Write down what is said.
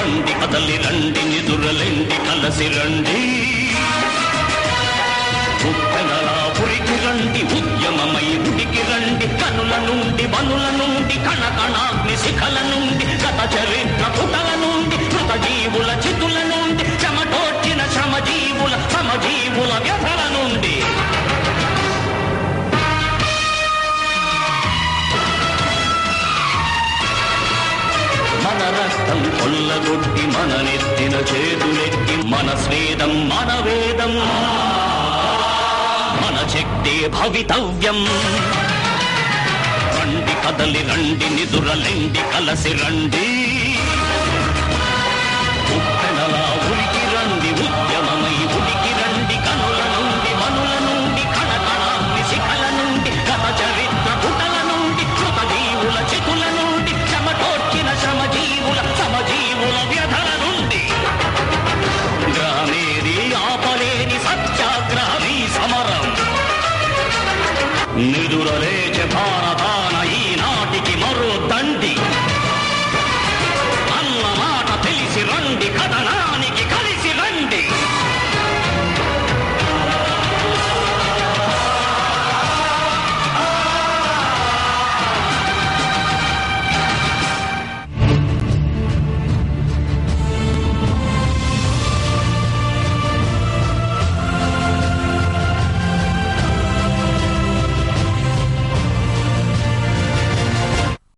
రండి కదలి రండి నిదురలేండి కలసి రండి ఉప్పెనల పురికి రండి ఉద్యమమై ఉడికి రండి కనుల నుండి వనుల నుండి కణకణాగ్ని శిఖల నుండి గత చరిత్ర పుటల నుండి మృత జీవుల చితుల నుండి చెమటోర్చిన శ్రమజీవుల సమజీవుల వ్యధల నుండి మన రక్తం కొల్లగొట్టి మన నెత్తిన చేతులెత్తి మన స్వేదం మన వేదం మన శక్తి భవితవ్యం రండి కదలి రండి నిదురలేండి కలసి రండి